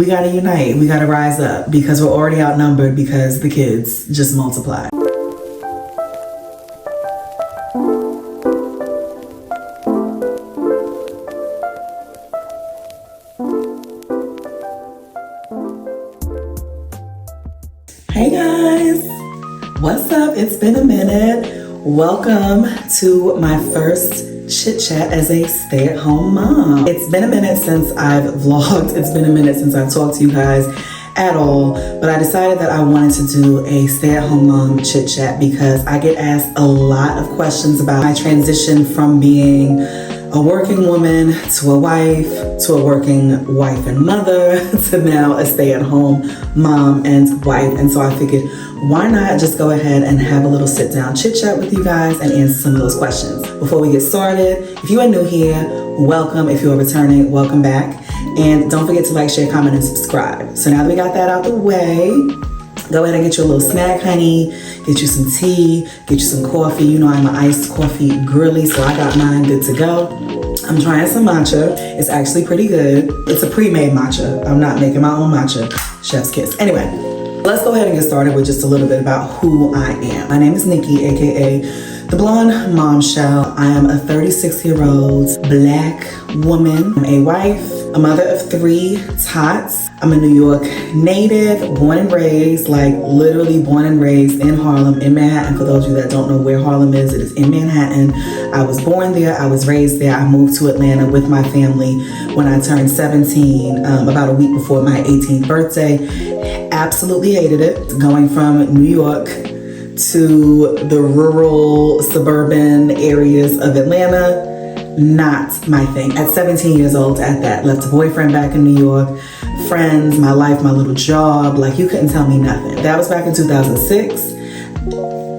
We gotta unite, we gotta rise up because we're already outnumbered because the kids just multiply. Hey guys, what's up? It's been a minute. Welcome to my first chit chat as a stay-at-home mom. It's been a minute since I've vlogged. It's been a minute since I've talked to you guys at all, but I decided that I wanted to do a stay-at-home mom chit chat because I get asked a lot of questions about my transition from being a working woman to a wife, to a working wife and mother, to now a stay-at-home mom and wife. And so I figured, why not just go ahead and have a little sit-down chit-chat with you guys and answer some of those questions. Before we get started, if you are new here, welcome. If you are returning, welcome back. And don't forget to like, share, comment, and subscribe. So now that we got that out the way, go ahead and get you a little snack, honey. Get you some tea, get you some coffee. You know I'm an iced coffee girly, so I got mine good to go. I'm trying some matcha. It's actually pretty good. It's a pre-made matcha. I'm not making my own matcha. Chef's kiss. Anyway, let's go ahead and get started with just a little bit about who I am. My name is Nikki, aka the Blonde Momshell. I am a 36-year-old Black woman. I'm a wife, a mother of 3 tots. I'm a New York native, born and raised, like literally born and raised in Harlem, in Manhattan. For those of you that don't know where Harlem is, it is in Manhattan. I was born there, I was raised there. I moved to Atlanta with my family when I turned 17, about a week before my 18th birthday. Absolutely hated it, going from New York to the rural, suburban areas of Atlanta. Not my thing. At 17 years old at that, left a boyfriend back in New York, friends, my life, my little job, like you couldn't tell me nothing. That was back in 2006.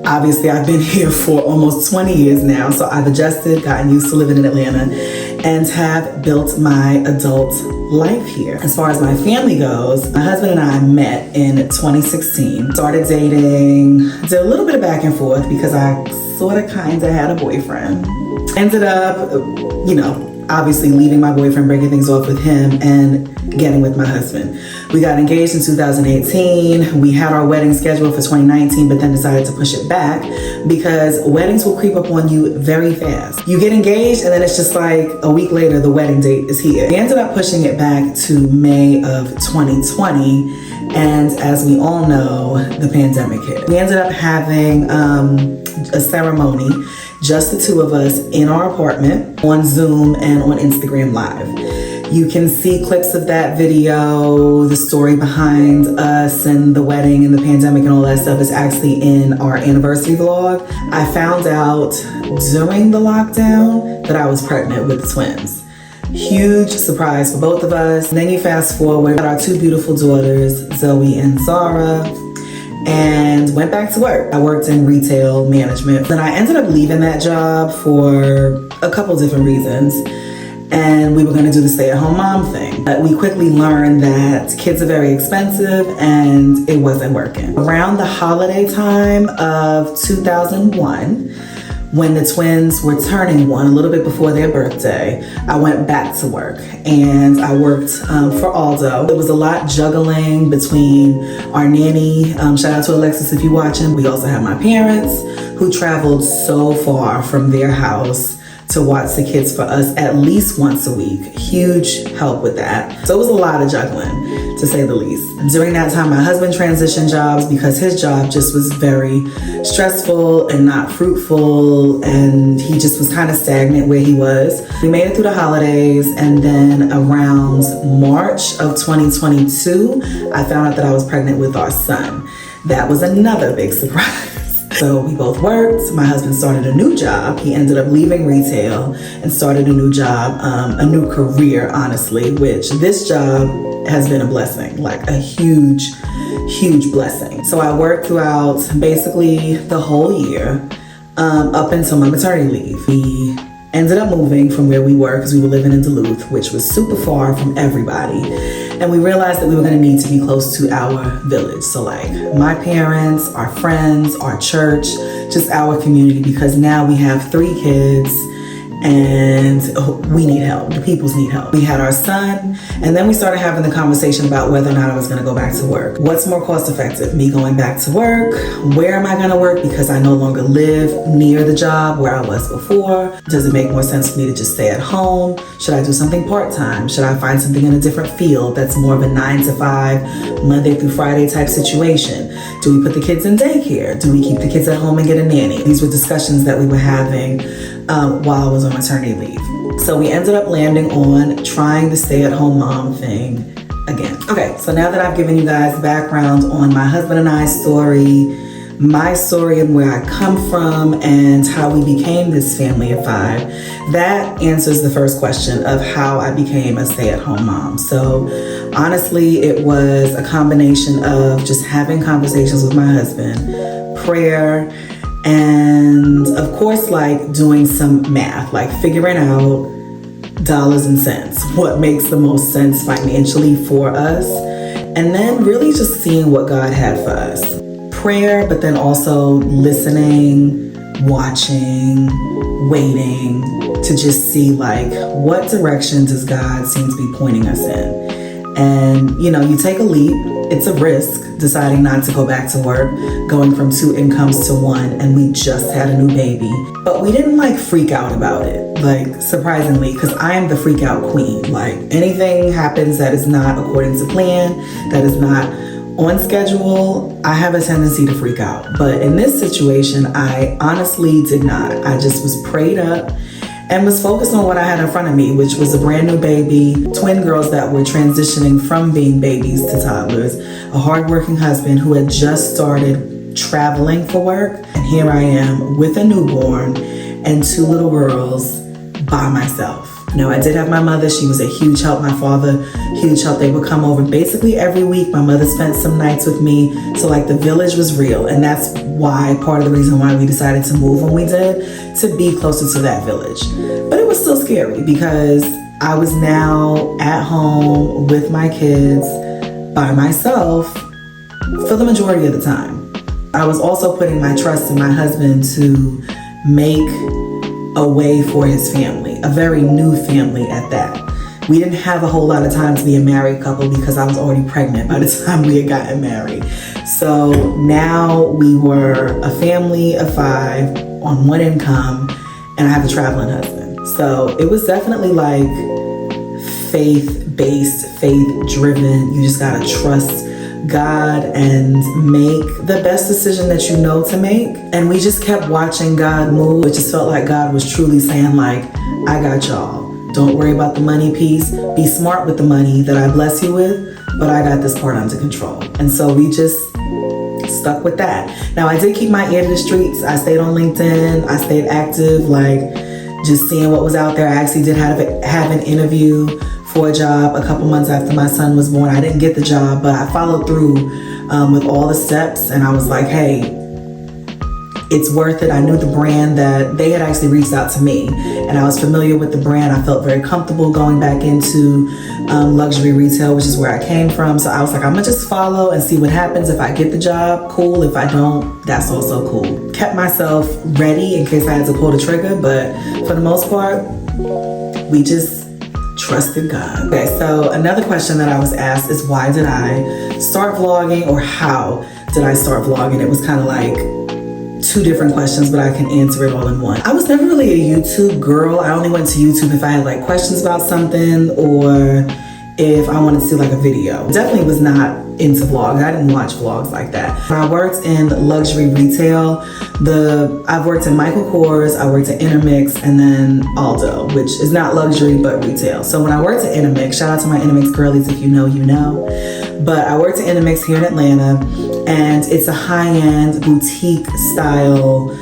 Obviously, I've been here for almost 20 years now, so I've adjusted, gotten used to living in Atlanta, and have built my adult life here. As far as my family goes, my husband and I met in 2016. Started dating, did a little bit of back and forth because I sort of kind of had a boyfriend. Ended up, obviously leaving my boyfriend, breaking things off with him, and getting with my husband. We got engaged in 2018. We had our wedding scheduled for 2019, but then decided to push it back because weddings will creep up on you very fast. You get engaged and then it's just like a week later, the wedding date is here. We ended up pushing it back to May of 2020. And as we all know, the pandemic hit. We ended up having a ceremony, just the 2 of us in our apartment on Zoom and on Instagram Live. You can see clips of that video. The story behind us and the wedding and the pandemic and all that stuff is actually in our anniversary vlog. I found out during the lockdown that I was pregnant with twins. Huge surprise for both of us. And then you fast forward, got our 2 beautiful daughters, Zoe and Zara, and went back to work. I worked in retail management. Then I ended up leaving that job for a couple different reasons. And we were gonna do the stay-at-home mom thing. But we quickly learned that kids are very expensive and it wasn't working. Around the holiday time of 2001, when the twins were turning 1, a little bit before their birthday, I went back to work and I worked for Aldo. It was a lot juggling between our nanny, shout out to Alexis if you're watching. We also have my parents who traveled so far from their house to watch the kids for us at least once a week. Huge help with that. So it was a lot of juggling, to say the least. During that time, my husband transitioned jobs because his job just was very stressful and not fruitful, and he just was kind of stagnant where he was. We made it through the holidays, and then around March of 2022, I found out that I was pregnant with our son. That was another big surprise. So we both worked. My husband started a new job. He ended up leaving retail and started a new job, a new career, honestly, which this job has been a blessing, like a huge, huge blessing. So I worked throughout basically the whole year up until my maternity leave. We ended up moving from where we were because we were living in Duluth, which was super far from everybody. And we realized that we were going to need to be close to our village. So like my parents, our friends, our church, just our community, because now we have 3 kids and we need help. The peoples need help. We had our son, and then we started having the conversation about whether or not I was gonna go back to work. What's more cost effective? Me going back to work? Where am I gonna work? Because I no longer live near the job where I was before. Does it make more sense for me to just stay at home? Should I do something part-time? Should I find something in a different field that's more of a 9 to 5, Monday through Friday type situation? Do we put the kids in daycare? Do we keep the kids at home and get a nanny? These were discussions that we were having while I was on maternity leave. So we ended up landing on trying the stay-at-home mom thing again. Okay, so now that I've given you guys background on my husband and I's story, my story and where I come from and how we became this family of 5, that answers the first question of how I became a stay-at-home mom. So honestly, it was a combination of just having conversations with my husband, prayer, and of course, like doing some math, like figuring out dollars and cents, what makes the most sense financially for us, and then really just seeing what God had for us. Prayer, but then also listening, watching, waiting to just see like what direction does God seem to be pointing us in. And you take a leap. It's a risk deciding not to go back to work, going from 2 incomes to 1, and we just had a new baby. But we didn't like freak out about it, like surprisingly, because I am the freak out queen. Like anything happens that is not according to plan, that is not on schedule, I have a tendency to freak out. But in this situation, I honestly did not. I just was prayed up and was focused on what I had in front of me, which was a brand new baby, twin girls that were transitioning from being babies to toddlers, a hardworking husband who had just started traveling for work, and here I am with a newborn and 2 little girls by myself. Now, I did have my mother. She was a huge help. My father, huge help. They would come over basically every week. My mother spent some nights with me. So like the village was real. And that's why, part of the reason why we decided to move when we did, to be closer to that village. But it was still scary because I was now at home with my kids by myself for the majority of the time. I was also putting my trust in my husband to make a way for his family, a very new family at that. We didn't have a whole lot of time to be a married couple because I was already pregnant by the time we had gotten married. So now we were a family of 5 on 1 income, and I have a traveling husband. So it was definitely like faith-based, faith-driven. You just gotta trust God and make the best decision that you know to make. And we just kept watching God move. It just felt like God was truly saying like, I got y'all. Don't worry about the money piece. Be smart with the money that I bless you with, but I got this part under control. And so we just stuck with that. Now I did keep my ear to the streets. I stayed on LinkedIn. I stayed active, like just seeing what was out there. I actually did have an interview for a job a couple months after my son was born. I didn't get the job, but I followed through with all the steps, and I was like, hey, it's worth it. I knew the brand, that they had actually reached out to me, and I was familiar with the brand. I felt very comfortable going back into luxury retail, which is where I came from. So I was like, I'm gonna just follow and see what happens. If I get the job, cool. If I don't, that's also cool. Kept myself ready in case I had to pull the trigger, but for the most part, we just trusted God. Okay, so another question that I was asked is, why did I start vlogging, or how did I start vlogging? It was kind of like 2 different questions, but I can answer it all in one. I was never really a YouTube girl. I only went to YouTube if I had like questions about something, or if I wanted to see like a video. Definitely was not into vlogs. I didn't watch vlogs like that. When I worked in luxury retail, I've worked in Michael Kors, I worked at Intermix, and then Aldo, which is not luxury but retail. So when I worked at Intermix, shout out to my Intermix girlies, if you know, you know. But I worked at Intermix here in Atlanta, and it's a high-end boutique style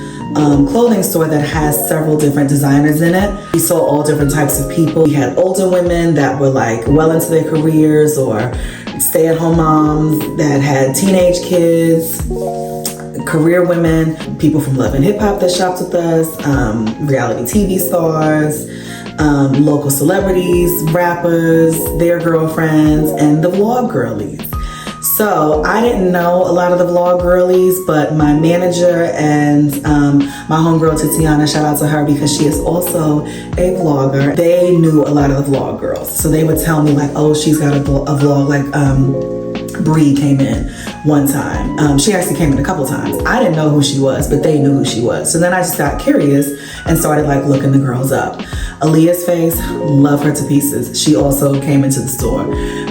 clothing store that has several different designers in it. We saw all different types of people. We had older women that were like well into their careers, or stay-at-home moms that had teenage kids, career women, people from Love and Hip Hop that shopped with us, reality TV stars, local celebrities, rappers, their girlfriends, and the vlog girlies. So I didn't know a lot of the vlog girlies, but my manager and my homegirl Tatiana, shout out to her because she is also a vlogger. They knew a lot of the vlog girls. So they would tell me like, oh, she's got a vlog, like Bree came in one time. She actually came in a couple times. I didn't know who she was, but they knew who she was. So then I just got curious and started like looking the girls up. Aaliyah's Face, love her to pieces. She also came into the store.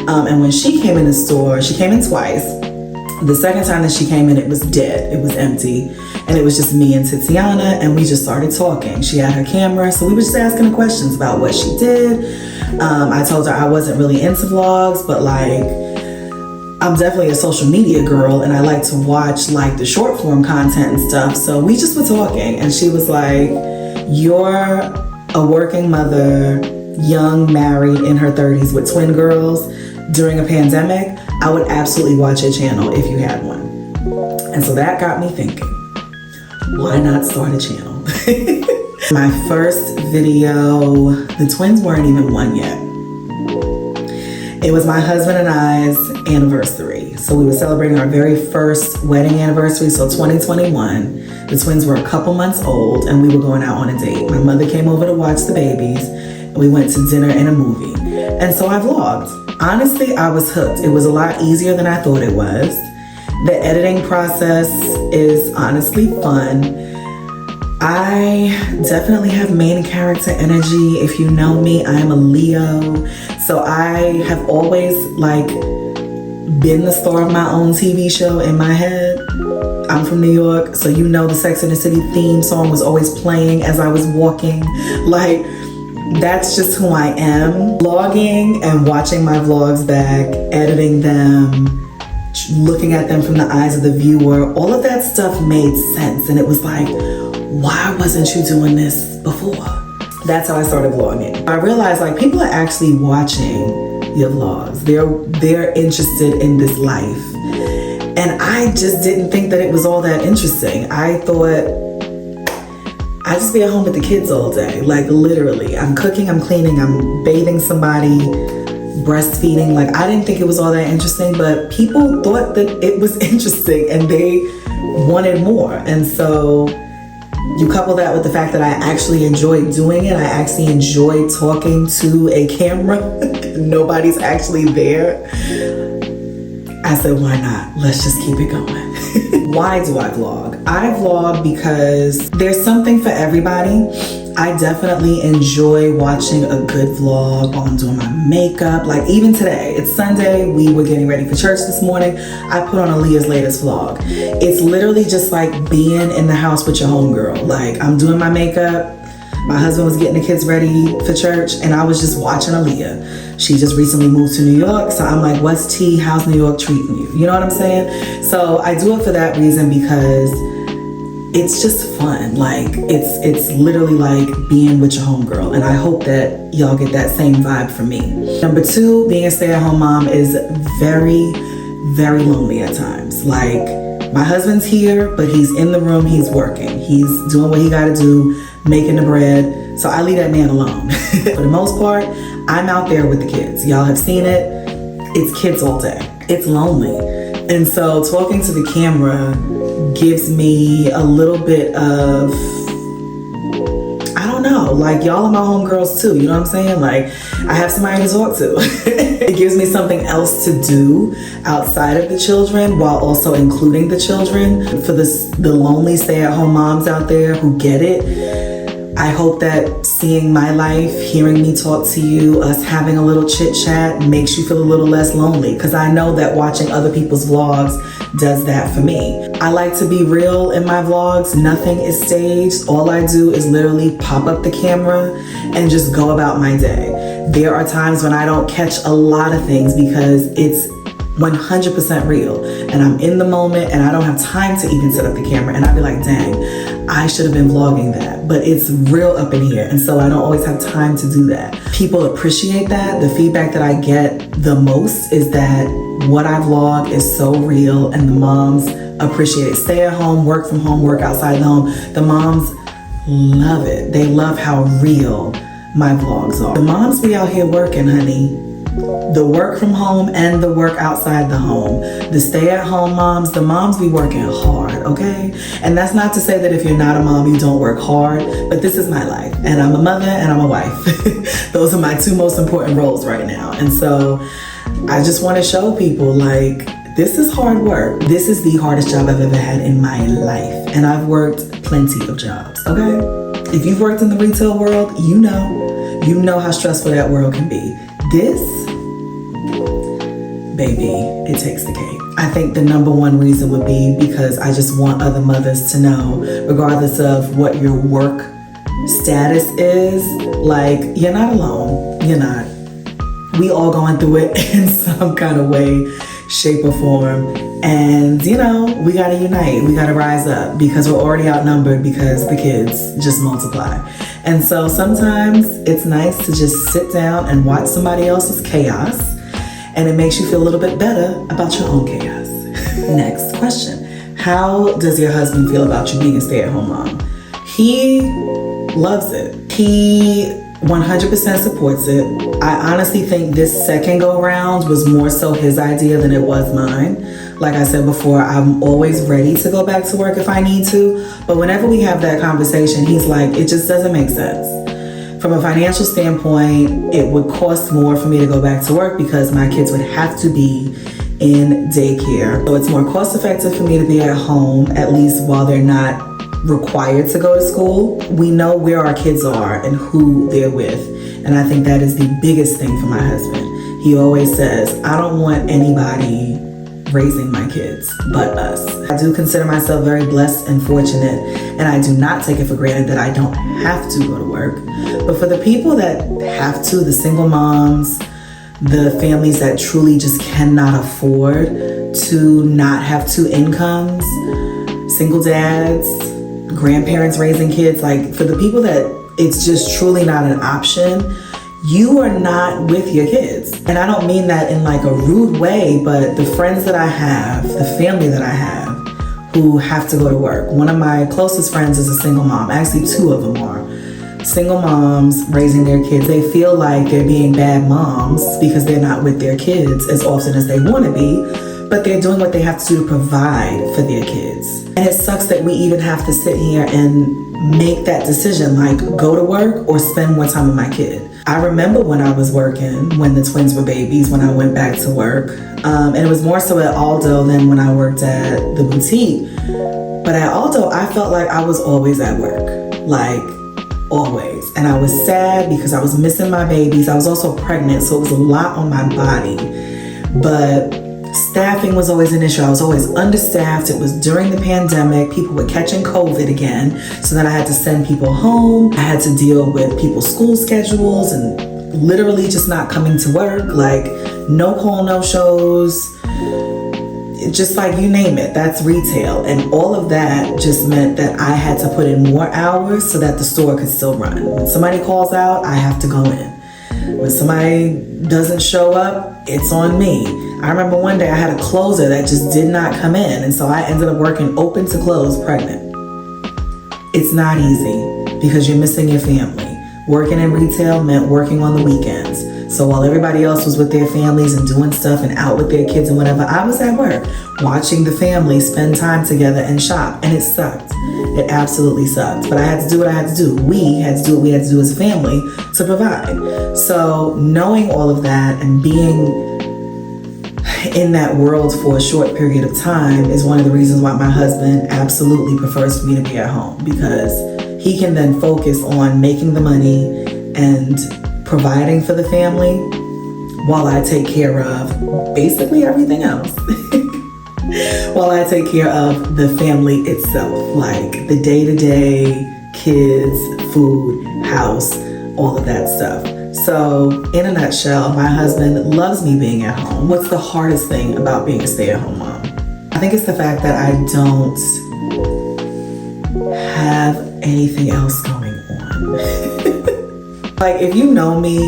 And when she came in the store, she came in twice. The second time that she came in, it was dead. It was empty. And it was just me and Tatiana, and we just started talking. She had her camera, so we were just asking her questions about what she did. I told her I wasn't really into vlogs, but like, I'm definitely a social media girl, and I like to watch like the short form content and stuff. So we just were talking, and she was like, you're a working mother, young, married, in her 30s with twin girls during a pandemic. I would absolutely watch your channel if you had one. And so that got me thinking, why not start a channel? My first video, the twins weren't even one yet. It was my husband and I's anniversary. So we were celebrating our very first wedding anniversary, so 2021. The twins were a couple months old and we were going out on a date. My mother came over to watch the babies and we went to dinner and a movie. And so I vlogged. Honestly, I was hooked. It was a lot easier than I thought it was. The editing process is honestly fun. I definitely have main character energy. If you know me, I am a Leo. So I have always like been the star of my own TV show in my head. I'm from New York, so you know the Sex and the City theme song was always playing as I was walking. Like, that's just who I am. Vlogging and watching my vlogs back, editing them, looking at them from the eyes of the viewer, all of that stuff made sense. And it was like, why wasn't you doing this before? That's how I started vlogging. I realized like people are actually watching your vlogs. They're interested in this life. And I just didn't think that it was all that interesting. I thought I just be at home with the kids all day. Like literally, I'm cooking, I'm cleaning, I'm bathing somebody, breastfeeding. Like I didn't think it was all that interesting, but people thought that it was interesting and they wanted more. And so you couple that with the fact that I actually enjoy doing it. I actually enjoy talking to a camera. Nobody's actually there. I said, why not? Let's just keep it going. Why do I vlog? I vlog because there's something for everybody. I definitely enjoy watching a good vlog while I'm doing my makeup. Like even today, it's Sunday. We were getting ready for church this morning. I put on Aaliyah's latest vlog. It's literally just like being in the house with your homegirl. Like I'm doing my makeup. My husband was getting the kids ready for church and I was just watching Aaliyah. She just recently moved to New York. So I'm like, what's tea? How's New York treating you? You know what I'm saying? So I do it for that reason because it's just fun. Like it's literally like being with your homegirl. And I hope that y'all get that same vibe from me. Number two, being a stay-at-home mom is very, very lonely at times. Like my husband's here, but he's in the room, he's working. He's doing what he gotta do, making the bread. So I leave that man alone. For the most part, I'm out there with the kids. Y'all have seen it. It's kids all day. It's lonely. And so talking to the camera gives me a little bit of, I don't know, like y'all are my homegirls too, you know what I'm saying? Like I have somebody to talk to. It gives me something else to do outside of the children while also including the children. For the lonely stay-at-home moms out there who get it, I hope that seeing my life, hearing me talk to you, us having a little chit chat makes you feel a little less lonely, because I know that watching other people's vlogs does that for me. I like to be real in my vlogs. Nothing is staged. All I do is literally pop up the camera and just go about my day. There are times when I don't catch a lot of things because it's 100% real and I'm in the moment and I don't have time to even set up the camera, and I'd be like, dang, I should have been vlogging that, but it's real up in here, and so I don't always have time to do that. People appreciate that. The feedback that I get the most is that what I vlog is so real, and the moms appreciate it. Stay at home, work from home, work outside the home. The moms love it. They love how real my vlogs are. The moms be out here working, honey. The work from home and the work outside the home. The stay-at-home moms, the moms be working hard, okay? And that's not to say that if you're not a mom, you don't work hard, but this is my life. And I'm a mother and I'm a wife. Those are my two most important roles right now. And so I just want to show people, like, this is hard work. This is the hardest job I've ever had in my life. And I've worked plenty of jobs, okay? If you've worked in the retail world, you know how stressful that world can be. This, baby, it takes the cake. I think the number one reason would be because I just want other mothers to know, regardless of what your work status is, like, you're not alone. You're not. We all going through it in some kind of way, shape or form. And, we got to unite. We got to rise up because we're already outnumbered because the kids just multiply. And so sometimes it's nice to just sit down and watch somebody else's chaos, and it makes you feel a little bit better about your own chaos. Next question. How does your husband feel about you being a stay-at-home mom? He loves it. He 100% supports it. I honestly think this second go round was more so his idea than it was mine. Like I said before, I'm always ready to go back to work if I need to. But whenever we have that conversation, he's like, it just doesn't make sense. From a financial standpoint, it would cost more for me to go back to work because my kids would have to be in daycare. So it's more cost effective for me to be at home, at least while they're not required to go to school. We know where our kids are and who they're with. And I think that is the biggest thing for my husband. He always says, I don't want anybody raising my kids but us. I do consider myself very blessed and fortunate, and I do not take it for granted that I don't have to go to work. But for the people that have to, the single moms, the families that truly just cannot afford to not have two incomes, single dads, grandparents raising kids, like for the people that it's just truly not an option, you are not with your kids. And I don't mean that in like a rude way, but the friends that I have, the family that I have who have to go to work. One of my closest friends is a single mom. Actually, two of them are single moms raising their kids. They feel like they're being bad moms because they're not with their kids as often as they want to be, but they're doing what they have to do to provide for their kids. And it sucks that we even have to sit here and make that decision, like go to work or spend more time with my kid. I remember when I was working, when the twins were babies, when I went back to work. And it was more so at Aldo than when I worked at the boutique. But at Aldo, I felt like I was always at work, like always. And I was sad because I was missing my babies. I was also pregnant, so it was a lot on my body. But staffing was always an issue. I was always understaffed. It was during the pandemic. People were catching COVID again. So then I had to send people home. I had to deal with people's school schedules and literally just not coming to work. Like no call, no shows. Just like you name it, that's retail. And all of that just meant that I had to put in more hours so that the store could still run. When somebody calls out, I have to go in. When somebody doesn't show up, it's on me. I remember one day I had a closer that just did not come in, and so I ended up working open to close pregnant. It's not easy because you're missing your family. Working in retail meant working on the weekends. So while everybody else was with their families and doing stuff and out with their kids and whatever, I was at work watching the family spend time together and shop, and it sucked. It absolutely sucked. But I had to do what I had to do. We had to do what we had to do as a family to provide. So knowing all of that and being in that world for a short period of time is one of the reasons why my husband absolutely prefers for me to be at home, because he can then focus on making the money and providing for the family while I take care of basically everything else. While I take care of the family itself, like the day-to-day, kids, food, house, all of that stuff. So in a nutshell, my husband loves me being at home. What's the hardest thing about being a stay-at-home mom? I think it's the fact that I don't have anything else going on. Like if you know me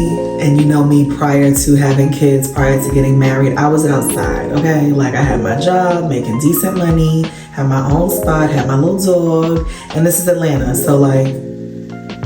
and you know me prior to having kids, prior to getting married, I was outside, okay? Like I had my job, making decent money, had my own spot, had my little dog, and this is Atlanta, so like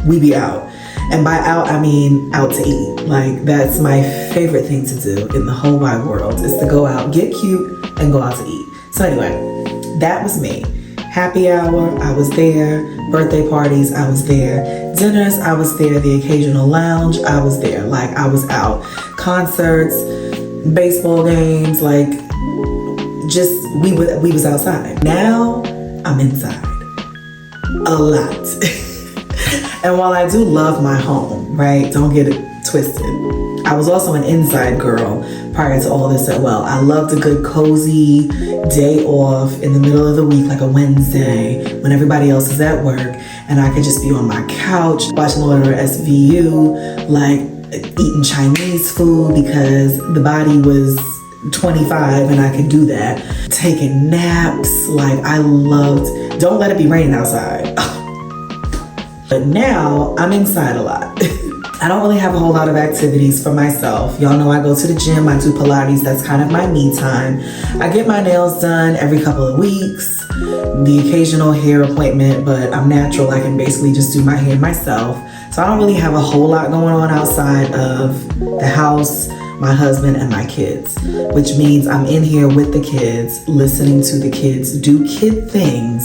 we be out. And by out, I mean out to eat. Like, that's my favorite thing to do in the whole wide world, is to go out, get cute, and go out to eat. So anyway, that was me. Happy hour, I was there. Birthday parties, I was there. Dinners, I was there. The occasional lounge, I was there. Like, I was out. Concerts, baseball games, like, just, we was outside. Now, I'm inside. A lot. And while I do love my home, right? Don't get it twisted. I was also an inside girl prior to all this as well. I loved a good cozy day off in the middle of the week, like a Wednesday, when everybody else is at work, and I could just be on my couch watching a little SVU, like eating Chinese food because the body was 25 and I could do that. Taking naps, like I loved, don't let it be raining outside. But now I'm inside a lot. I don't really have a whole lot of activities for myself. Y'all know I go to the gym, I do Pilates, that's kind of my me time. I get my nails done every couple of weeks, the occasional hair appointment, but I'm natural, I can basically just do my hair myself. So I don't really have a whole lot going on outside of the house, my husband, and my kids, which means I'm in here with the kids, listening to the kids do kid things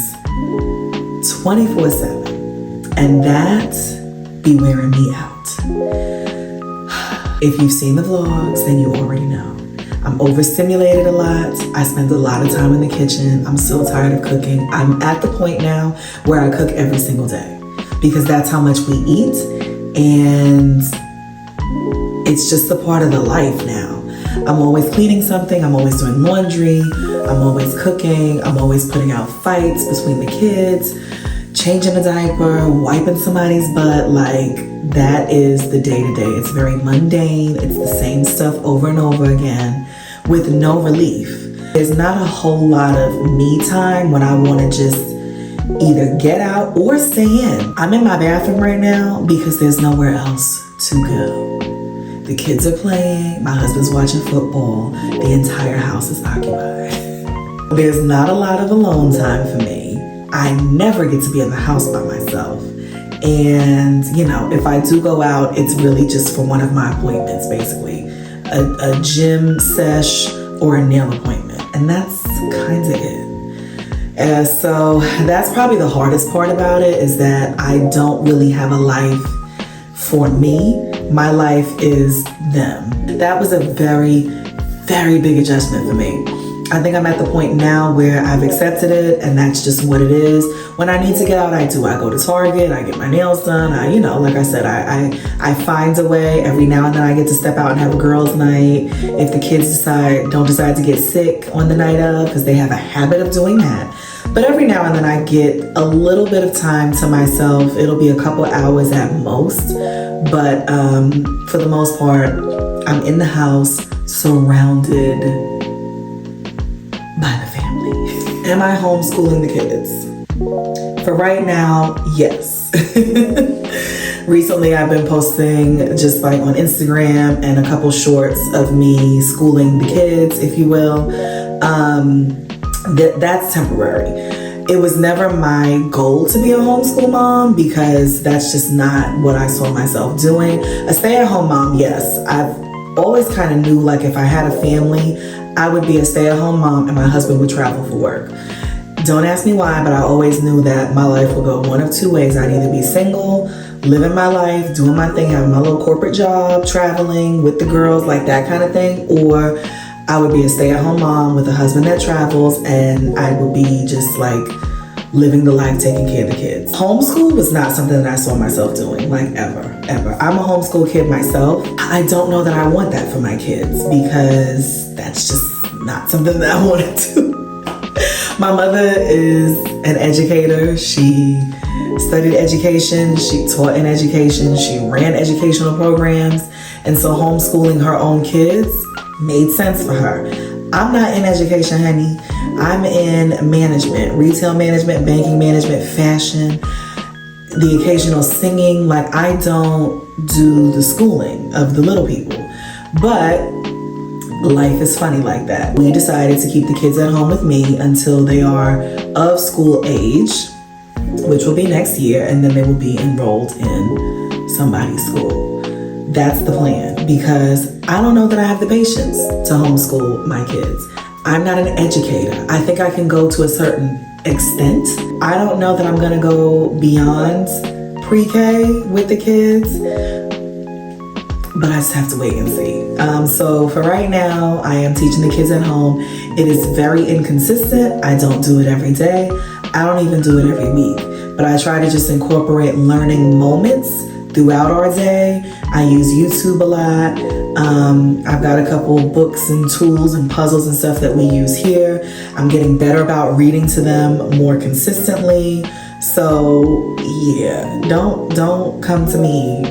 24/7. And that be wearing me out. If you've seen the vlogs, then you already know. I'm overstimulated a lot. I spend a lot of time in the kitchen. I'm so tired of cooking. I'm at the point now where I cook every single day because that's how much we eat, and it's just a part of the life now. I'm always cleaning something. I'm always doing laundry. I'm always cooking. I'm always putting out fights between the kids, changing a diaper, wiping somebody's butt. Like, that is the day-to-day. It's very mundane. It's the same stuff over and over again with no relief. There's not a whole lot of me time when I want to just either get out or stay in. I'm in my bathroom right now because there's nowhere else to go. The kids are playing, my husband's watching football, the entire house is occupied. There's not a lot of alone time for me. I never get to be in the house by myself. And, you know, if I do go out, it's really just for one of my appointments, basically. A gym sesh or a nail appointment. And that's kind of it. So that's probably the hardest part about it, is that I don't really have a life for me. My life is them. That was a very, very big adjustment for me. I think I'm at the point now where I've accepted it, and that's just what it is. When I need to get out, I do. I go to Target, I get my nails done. Like I said, I find a way. Every now and then I get to step out and have a girls' night. If the kids don't decide to get sick on the night of, because they have a habit of doing that. But every now and then I get a little bit of time to myself. It'll be a couple hours at most. But for the most part, I'm in the house, surrounded by the family. Am I homeschooling the kids? For right now, yes. Recently, I've been posting just like on Instagram and a couple shorts of me schooling the kids, if you will. That's temporary. It was never my goal to be a homeschool mom because that's just not what I saw myself doing. A stay-at-home mom, yes. I've always kind of knew, like, if I had a family, I would be a stay-at-home mom and my husband would travel for work. Don't ask me why, but I always knew that my life would go one of two ways. I'd either be single, living my life, doing my thing, having my little corporate job, traveling with the girls, like that kind of thing, or I would be a stay-at-home mom with a husband that travels, and I would be just like living the life, taking care of the kids. Homeschool was not something that I saw myself doing, like ever. I'm a homeschool kid myself. I don't know that I want that for my kids because that's just not something that I want to do. My mother is an educator. She studied education. She taught in education. She ran educational programs. And so homeschooling her own kids made sense for her. I'm not in education, honey. I'm in management, retail management, banking management, fashion, the occasional singing. Like, I don't do the schooling of the little people. But life is funny like that. We decided to keep the kids at home with me until they are of school age, which will be next year, and then they will be enrolled in somebody's school. That's the plan, because I don't know that I have the patience to homeschool my kids. I'm not an educator. I think I can go to a certain extent. I don't know that I'm gonna go beyond pre-K with the kids, but I just have to wait and see. So for right now, I am teaching the kids at home. It is very inconsistent. I don't do it every day. I don't even do it every week, but I try to just incorporate learning moments throughout our day. I use YouTube a lot. I've got a couple books and tools and puzzles and stuff that we use here. I'm getting better about reading to them more consistently. So yeah, don't come to me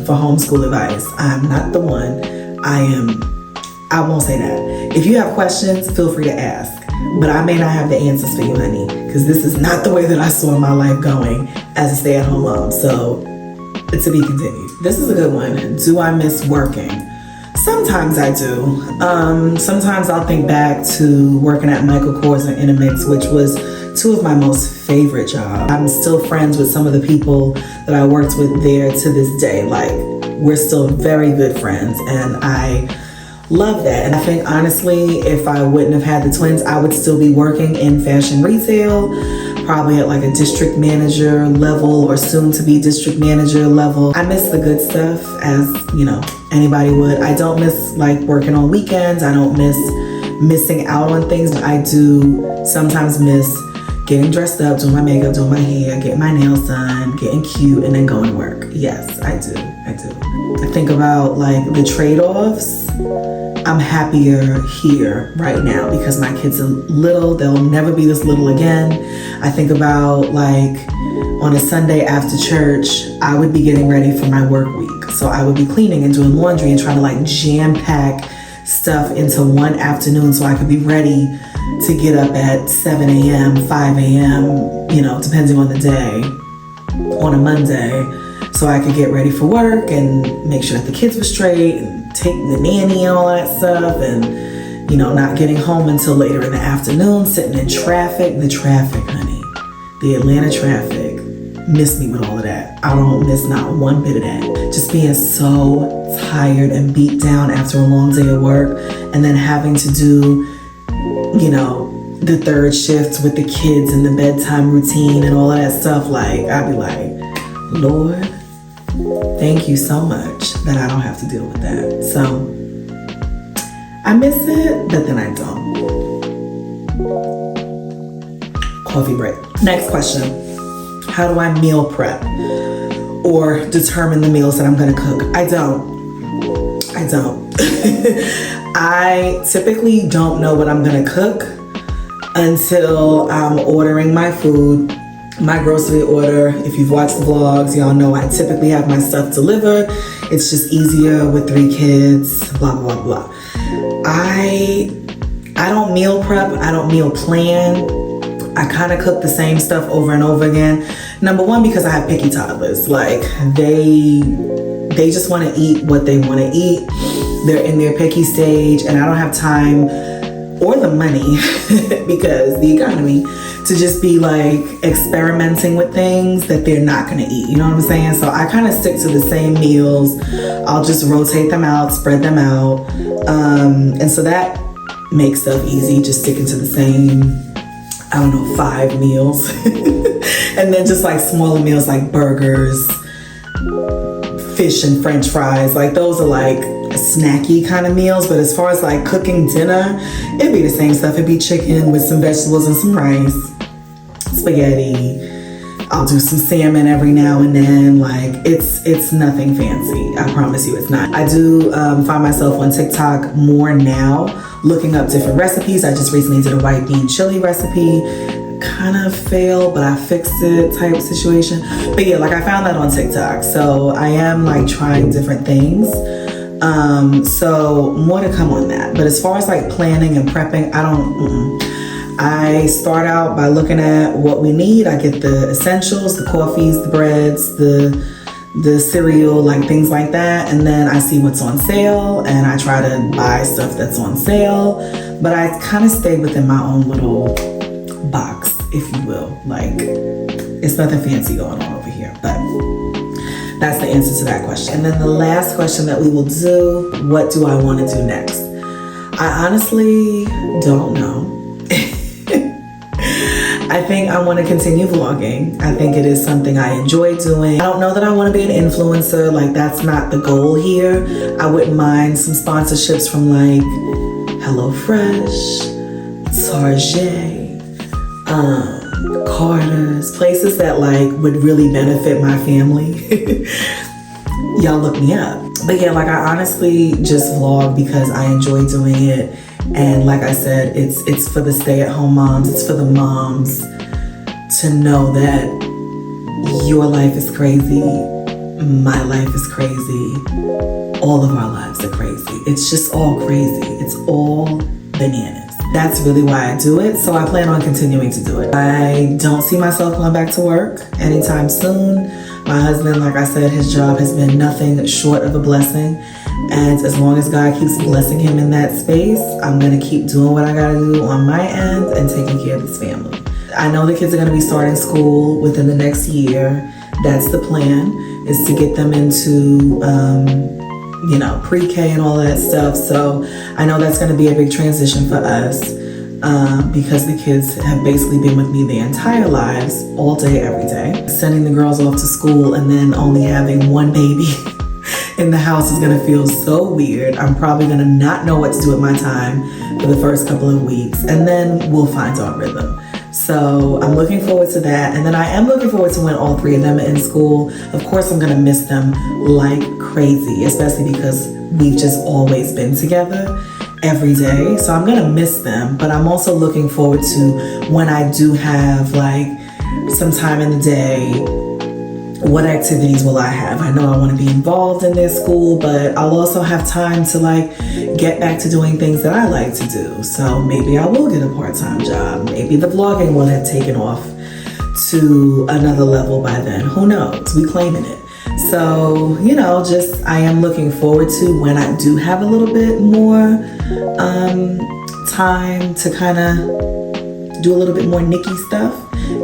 for homeschool advice. I'm not the one. I won't say that. If you have questions, feel free to ask. But I may not have the answers for you, honey, because this is not the way that I saw my life going as a stay-at-home mom. So it's to be continued. This is a good one. Do I miss working? Sometimes I do. Sometimes I'll think back to working at Michael Kors and Intermix, which was two of my most favorite jobs. I'm still friends with some of the people that I worked with there to this day. Like, we're still very good friends, and I love that. And I think honestly, if I wouldn't have had the twins, I would still be working in fashion retail, probably at like a district manager level or soon to be district manager level. I miss the good stuff, as you know, anybody would. I don't miss like working on weekends. I don't miss missing out on things. I do sometimes miss getting dressed up, doing my makeup, doing my hair, getting my nails done, getting cute, and then going to work. Yes, I do. I think about like the trade-offs. I'm happier here right now because my kids are little. They'll never be this little again. I think about like on a Sunday after church, I would be getting ready for my work week. So I would be cleaning and doing laundry and trying to like jam pack stuff into one afternoon so I could be ready to get up at 7 a.m., 5 a.m., you know, depending on the day, on a Monday, so I could get ready for work and make sure that the kids were straight and take the nanny and all that stuff, and, you know, not getting home until later in the afternoon, sitting in traffic. The traffic, honey, the Atlanta traffic, miss me with all of that. I don't miss not one bit of that. Just being so tired and beat down after a long day of work, and then having to do, you know, the third shift with the kids and the bedtime routine and all of that stuff. Like, I'd be like, Lord, thank you so much that I don't have to deal with that. So I miss it, but then I don't. Coffee break. Next question. How do I meal prep or determine the meals that I'm gonna cook? I don't. I typically don't know what I'm gonna cook until I'm ordering my food, my grocery order. If you've watched the vlogs, y'all know I typically have my stuff delivered. It's just easier with 3 kids, blah, blah, blah. I don't meal prep, I don't meal plan. I kind of cook the same stuff over and over again. Number one, because I have picky toddlers. Like, they just want to eat what they want to eat. They're in their picky stage, and I don't have time or the money because the economy to just be like experimenting with things that they're not going to eat. You know what I'm saying? So I kind of stick to the same meals. I'll just rotate them out, spread them out. And so that makes stuff easy, just sticking to the same, 5 meals. And then just like smaller meals like burgers, fish and French fries. Like, those are like snacky kind of meals. But as far as like cooking dinner, it'd be the same stuff. It'd be chicken with some vegetables and some rice, spaghetti. I'll do some salmon every now and then. Like, it's nothing fancy. I promise you it's not. I do find myself on TikTok more now, looking up different recipes. I just recently did a white bean chili recipe. Kind of failed, but I fixed it type situation. But yeah, like, I found that on TikTok. So I am like trying different things. So more to come on that. But as far as like planning and prepping, I start out by looking at what we need. I get the essentials, the coffees, the breads, the cereal, like things like that. And then I see what's on sale and I try to buy stuff that's on sale. But I kind of stay within my own little box, if you will. Like, it's nothing fancy going on over here. But that's the answer to that question. And then the last question that we will do, what do I want to do next? I honestly don't know. I think I want to continue vlogging. I think it is something I enjoy doing. I don't know that I want to be an influencer. Like, that's not the goal here. I wouldn't mind some sponsorships from like HelloFresh, Target, Carter's, places that like would really benefit my family. Y'all look me up. But yeah, like I honestly just vlog because I enjoy doing it. And like I said, it's for the stay-at-home moms. It's for the moms to know that your life is crazy, my life is crazy, all of our lives are crazy. It's just all crazy. It's all bananas. That's really why I do it. So I plan on continuing to do it. I don't see myself going back to work anytime soon. My husband, like I said, his job has been nothing short of a blessing. And as long as God keeps blessing him in that space, I'm gonna keep doing what I gotta do on my end and taking care of this family. I know the kids are gonna be starting school within the next year. That's the plan, is to get them into, pre-K and all that stuff. So I know that's gonna be a big transition for us because the kids have basically been with me their entire lives, all day, every day. Sending the girls off to school and then only having one baby in the house is gonna feel so weird. I'm probably gonna not know what to do with my time for the first couple of weeks, and then we'll find our rhythm. So I'm looking forward to that. And then I am looking forward to when all three of them are in school. Of course, I'm gonna miss them like crazy, especially because we've just always been together every day. So I'm gonna miss them, but I'm also looking forward to when I do have like some time in the day. What activities will I have? I know I want to be involved in their school, but I'll also have time to like get back to doing things that I like to do. So maybe I will get a part-time job. Maybe the vlogging will have taken off to another level by then. Who knows? We claiming it. So, I am looking forward to when I do have a little bit more time to kind of do a little bit more Nikki stuff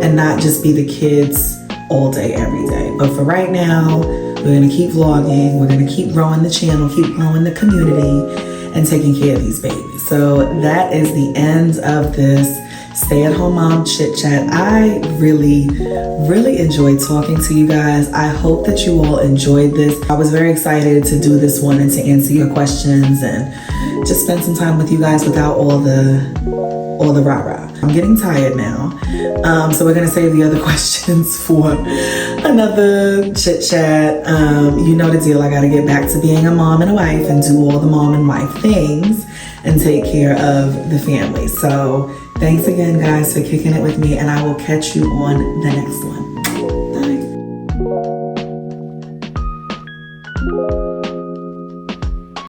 and not just be the kids all day, every day. But for right now, we're gonna keep vlogging, we're gonna keep growing the channel, keep growing the community, and taking care of these babies. So that is the end of this stay-at-home mom chit chat. I really, really enjoyed talking to you guys. I hope that you all enjoyed this. I was very excited to do this one and to answer your questions and just spend some time with you guys without all the rah-rah. I'm getting tired now. So we're gonna save the other questions for another chit chat. You know the deal. I gotta get back to being a mom and a wife and do all the mom and wife things and take care of the family. So thanks again, guys, for kicking it with me, and I will catch you on the next one.